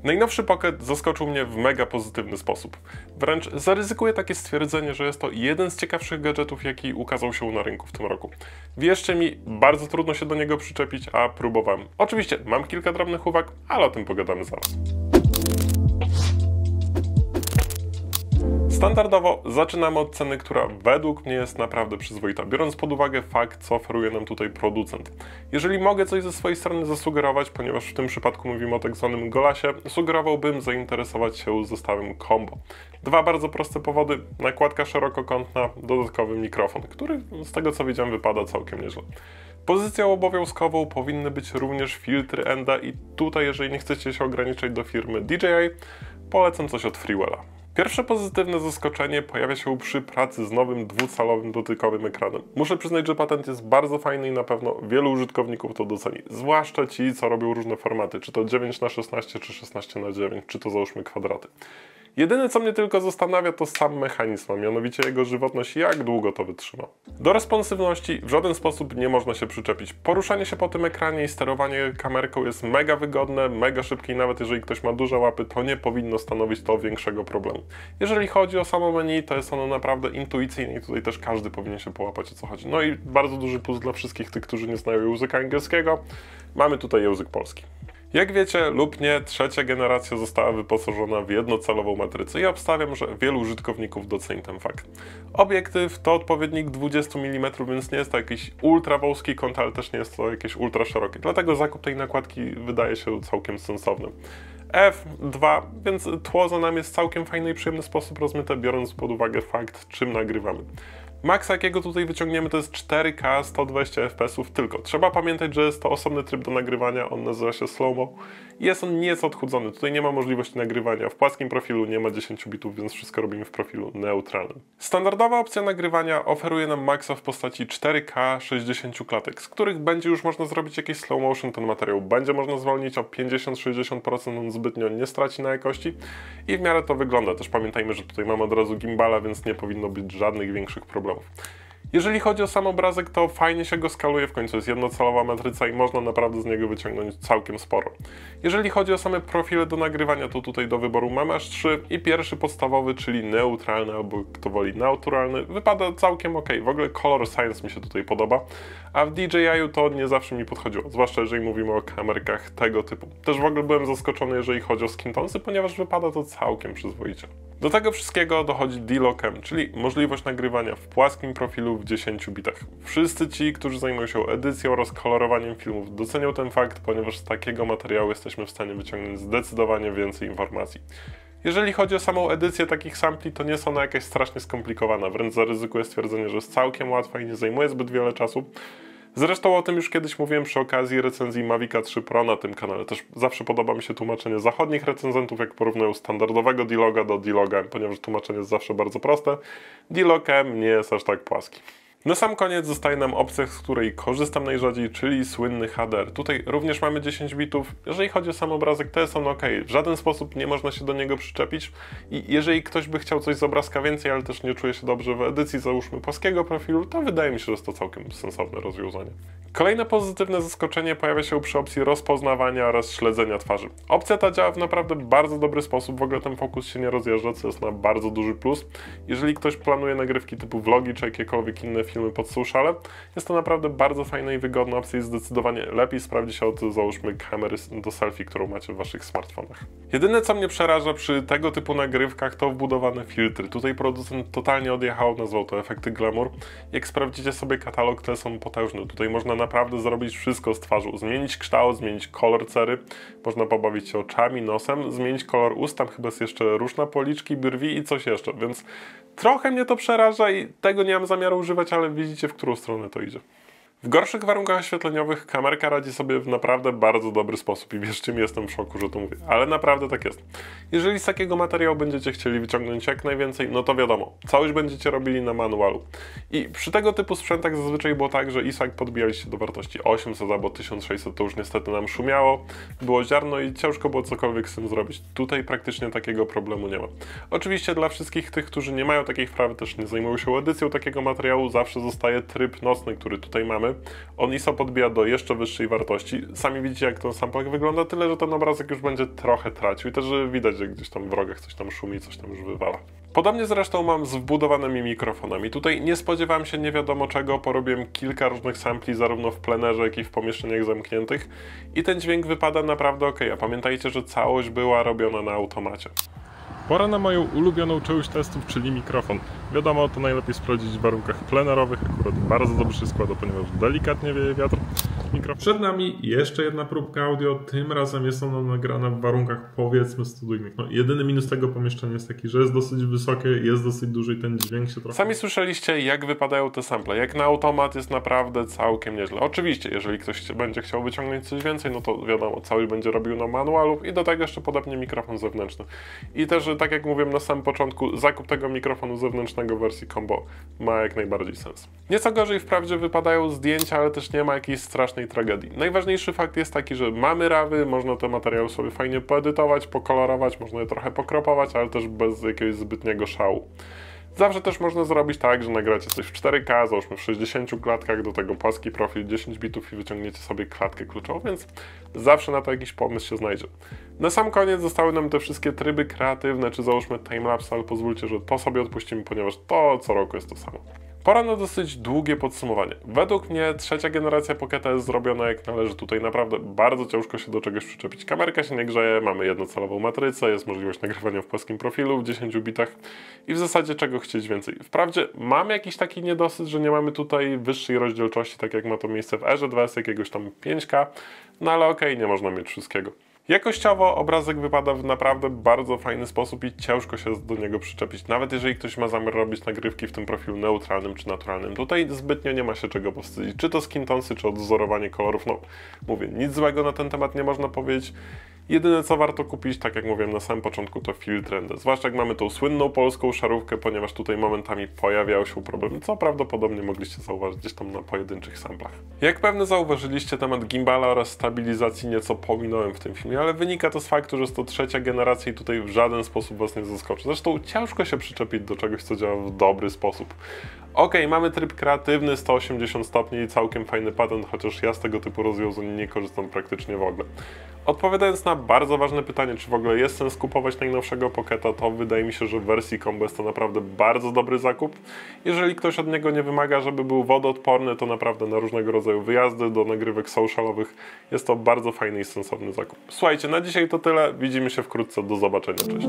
Najnowszy Pocket zaskoczył mnie w mega pozytywny sposób. Wręcz zaryzykuję takie stwierdzenie, że jest to jeden z ciekawszych gadżetów, jaki ukazał się na rynku w tym roku. Wierzcie mi, bardzo trudno się do niego przyczepić, a próbowałem. Oczywiście mam kilka drobnych uwag, ale o tym pogadamy zaraz. Standardowo zaczynamy od ceny, która według mnie jest naprawdę przyzwoita, biorąc pod uwagę fakt, co oferuje nam tutaj producent. Jeżeli mogę coś ze swojej strony zasugerować, ponieważ w tym przypadku mówimy o tak zwanym Golasie, sugerowałbym zainteresować się zestawem Combo. Dwa bardzo proste powody, nakładka szerokokątna, dodatkowy mikrofon, który z tego co widziałem wypada całkiem nieźle. Pozycją obowiązkową powinny być również filtry ENDA i tutaj, jeżeli nie chcecie się ograniczać do firmy DJI, polecam coś od Freewella. Pierwsze pozytywne zaskoczenie pojawia się przy pracy z nowym dwucalowym dotykowym ekranem. Muszę przyznać, że patent jest bardzo fajny i na pewno wielu użytkowników to doceni. Zwłaszcza ci, co robią różne formaty, czy to 9:16, czy 16:9, czy to załóżmy kwadraty. Jedyne, co mnie tylko zastanawia, to sam mechanizm, a mianowicie jego żywotność i jak długo to wytrzyma. Do responsywności w żaden sposób nie można się przyczepić. Poruszanie się po tym ekranie i sterowanie kamerką jest mega wygodne, mega szybkie i nawet jeżeli ktoś ma duże łapy, to nie powinno stanowić to większego problemu. Jeżeli chodzi o samo menu, to jest ono naprawdę intuicyjne i tutaj też każdy powinien się połapać, o co chodzi. No i bardzo duży plus dla wszystkich tych, którzy nie znają języka angielskiego. Mamy tutaj język polski. Jak wiecie lub nie, trzecia generacja została wyposażona w jednocalową matrycę i obstawiam, że wielu użytkowników doceni ten fakt. Obiektyw to odpowiednik 20 mm, więc nie jest to jakiś ultra wąski kąt, ale też nie jest to jakieś ultra szerokie. Dlatego zakup tej nakładki wydaje się całkiem sensowny. F2, więc tło za nami jest w całkiem fajny i przyjemny sposób rozmyte, biorąc pod uwagę fakt, czym nagrywamy. Max, jakiego tutaj wyciągniemy, to jest 4K 120 fps tylko. Trzeba pamiętać, że jest to osobny tryb do nagrywania, on nazywa się slow-mo i jest on nieco odchudzony. Tutaj nie ma możliwości nagrywania w płaskim profilu, nie ma 10 bitów, więc wszystko robimy w profilu neutralnym. Standardowa opcja nagrywania oferuje nam Maxa w postaci 4K 60 klatek, z których będzie już można zrobić jakiś slow motion, ten materiał będzie można zwolnić o 50-60%, on zbytnio nie straci na jakości i w miarę to wygląda. Też pamiętajmy, że tutaj mamy od razu gimbala, więc nie powinno być żadnych większych problemów. Jeżeli chodzi o sam obrazek, to fajnie się go skaluje, w końcu jest jednocalowa matryca i można naprawdę z niego wyciągnąć całkiem sporo. Jeżeli chodzi o same profile do nagrywania, to tutaj do wyboru mamy aż 3 i pierwszy podstawowy, czyli neutralny albo kto woli naturalny, wypada całkiem ok. W ogóle Color Science mi się tutaj podoba, a w DJI-u to nie zawsze mi podchodziło, zwłaszcza jeżeli mówimy o kamerkach tego typu. Też w ogóle byłem zaskoczony, jeżeli chodzi o skin tonesy, ponieważ wypada to całkiem przyzwoicie. Do tego wszystkiego dochodzi D-Lock-M, czyli możliwość nagrywania w płaskim profilu w 10 bitach. Wszyscy ci, którzy zajmują się edycją oraz kolorowaniem filmów, docenią ten fakt, ponieważ z takiego materiału jesteśmy w stanie wyciągnąć zdecydowanie więcej informacji. Jeżeli chodzi o samą edycję takich sampli, to nie jest ona jakaś strasznie skomplikowana, wręcz zaryzykuję stwierdzenie, że jest całkiem łatwa i nie zajmuje zbyt wiele czasu. Zresztą o tym już kiedyś mówiłem przy okazji recenzji Mavica 3 Pro na tym kanale. Też zawsze podoba mi się tłumaczenie zachodnich recenzentów, jak porównują standardowego D-Logga do D-Logga, ponieważ tłumaczenie jest zawsze bardzo proste. D-Logg-M nie jest aż tak płaski. Na sam koniec zostaje nam opcja, z której korzystam najrzadziej, czyli słynny HDR. Tutaj również mamy 10 bitów. Jeżeli chodzi o sam obrazek, to jest on ok. W żaden sposób nie można się do niego przyczepić i jeżeli ktoś by chciał coś z obrazka więcej, ale też nie czuje się dobrze w edycji, załóżmy płaskiego profilu, to wydaje mi się, że jest to całkiem sensowne rozwiązanie. Kolejne pozytywne zaskoczenie pojawia się przy opcji rozpoznawania oraz śledzenia twarzy. Opcja ta działa w naprawdę bardzo dobry sposób, w ogóle ten fokus się nie rozjeżdża, co jest na bardzo duży plus. Jeżeli ktoś planuje nagrywki typu vlogi czy jakiekolwiek inne filmy pod sociale, jest to naprawdę bardzo fajna i wygodna opcja i zdecydowanie lepiej sprawdzi się od, załóżmy, kamery do selfie, którą macie w waszych smartfonach. Jedyne, co mnie przeraża przy tego typu nagrywkach, to wbudowane filtry. Tutaj producent totalnie odjechał, nazwał to efekty glamour. Jak sprawdzicie sobie katalog, to jest on potężny. Tutaj można naprawdę zrobić wszystko z twarzą. Zmienić kształt, zmienić kolor cery, można pobawić się oczami, nosem, zmienić kolor ust, tam chyba jest jeszcze róż na policzki, brwi i coś jeszcze, więc trochę mnie to przeraża i tego nie mam zamiaru używać, ale widzicie, w którą stronę to idzie. W gorszych warunkach oświetleniowych kamerka radzi sobie w naprawdę bardzo dobry sposób i wierzcie mi, jestem w szoku, że to mówię, ale naprawdę tak jest. Jeżeli z takiego materiału będziecie chcieli wyciągnąć jak najwięcej, no to wiadomo, całość będziecie robili na manualu. I przy tego typu sprzętach zazwyczaj było tak, że ISAC podbijaliście do wartości 800 albo 1600, to już niestety nam szumiało, było ziarno i ciężko było cokolwiek z tym zrobić. Tutaj praktycznie takiego problemu nie ma. Oczywiście dla wszystkich tych, którzy nie mają takiej wprawy, też nie zajmują się edycją takiego materiału, zawsze zostaje tryb nocny, który tutaj mamy. mamy. On ISO podbija do jeszcze wyższej wartości. Sami widzicie, jak ten samplek wygląda, tyle że ten obrazek już będzie trochę tracił i też widać, że gdzieś tam w rogach coś tam szumi, coś tam już wywala. Podobnie zresztą mam z wbudowanymi mikrofonami. Tutaj nie spodziewałem się nie wiadomo czego, porobiłem kilka różnych sampli zarówno w plenerze, jak i w pomieszczeniach zamkniętych i ten dźwięk wypada naprawdę ok. A pamiętajcie, że całość była robiona na automacie. Pora na moją ulubioną część testów, czyli mikrofon. Wiadomo, to najlepiej sprawdzić w warunkach plenerowych, akurat bardzo dobrze się składa, ponieważ delikatnie wieje wiatr. Przed nami jeszcze jedna próbka audio, tym razem jest ona nagrana w warunkach powiedzmy studyjnych. No, jedyny minus tego pomieszczenia jest taki, że jest dosyć wysokie, jest dosyć duży i ten dźwięk się trochę... Sami słyszeliście, jak wypadają te sample. Jak na automat jest naprawdę całkiem nieźle. Oczywiście, jeżeli ktoś będzie chciał wyciągnąć coś więcej, no to wiadomo, całość będzie robił na manualu i do tego jeszcze podobnie mikrofon zewnętrzny. I też, tak jak mówiłem na samym początku, zakup tego mikrofonu zewnętrznego w wersji combo ma jak najbardziej sens. Nieco gorzej wprawdzie wypadają zdjęcia, ale też nie ma jakiejś strasznej tragedii. Najważniejszy fakt jest taki, że mamy rawy, można te materiały sobie fajnie poedytować, pokolorować, można je trochę pokropować, ale też bez jakiegoś zbytniego szału. Zawsze też można zrobić tak, że nagracie coś w 4K, załóżmy w 60 klatkach, do tego płaski profil 10 bitów i wyciągniecie sobie klatkę kluczową, więc zawsze na to jakiś pomysł się znajdzie. Na sam koniec zostały nam te wszystkie tryby kreatywne, czy załóżmy timelapse, ale pozwólcie, że to sobie odpuścimy, ponieważ to co roku jest to samo. Pora na dosyć długie podsumowanie. Według mnie trzecia generacja Pocketa jest zrobiona jak należy. Tutaj naprawdę bardzo ciężko się do czegoś przyczepić. Kamerka się nie grzeje, mamy jednocelową matrycę, jest możliwość nagrywania w płaskim profilu w 10 bitach i w zasadzie czego chcieć więcej. Wprawdzie mamy jakiś taki niedosyt, że nie mamy tutaj wyższej rozdzielczości, tak jak ma to miejsce w Erze 2S, jakiegoś tam 5K, no ale okej, nie można mieć wszystkiego. Jakościowo obrazek wypada w naprawdę bardzo fajny sposób i ciężko się do niego przyczepić, nawet jeżeli ktoś ma zamiar robić nagrywki w tym profilu neutralnym czy naturalnym. Tutaj zbytnio nie ma się czego powstydzić, czy to skin tonsy, czy odwzorowanie kolorów, no mówię, nic złego na ten temat nie można powiedzieć. Jedyne co warto kupić, tak jak mówiłem na samym początku, to filtr ND. Zwłaszcza jak mamy tą słynną polską szarówkę, ponieważ tutaj momentami pojawiały się problemy, co prawdopodobnie mogliście zauważyć gdzieś tam na pojedynczych samplach. Jak pewnie zauważyliście, temat gimbala oraz stabilizacji nieco pominąłem w tym filmie, ale wynika to z faktu, że jest to trzecia generacja i tutaj w żaden sposób was nie zaskoczy. Zresztą ciężko się przyczepić do czegoś, co działa w dobry sposób. Ok, mamy tryb kreatywny, 180 stopni i całkiem fajny patent, chociaż ja z tego typu rozwiązań nie korzystam praktycznie w ogóle. Odpowiadając na bardzo ważne pytanie, czy w ogóle jest sens kupować najnowszego Pocketa, to wydaje mi się, że w wersji combo jest to naprawdę bardzo dobry zakup. Jeżeli ktoś od niego nie wymaga, żeby był wodoodporny, to naprawdę na różnego rodzaju wyjazdy, do nagrywek socialowych jest to bardzo fajny i sensowny zakup. Słuchajcie, na dzisiaj to tyle, widzimy się wkrótce, do zobaczenia, cześć.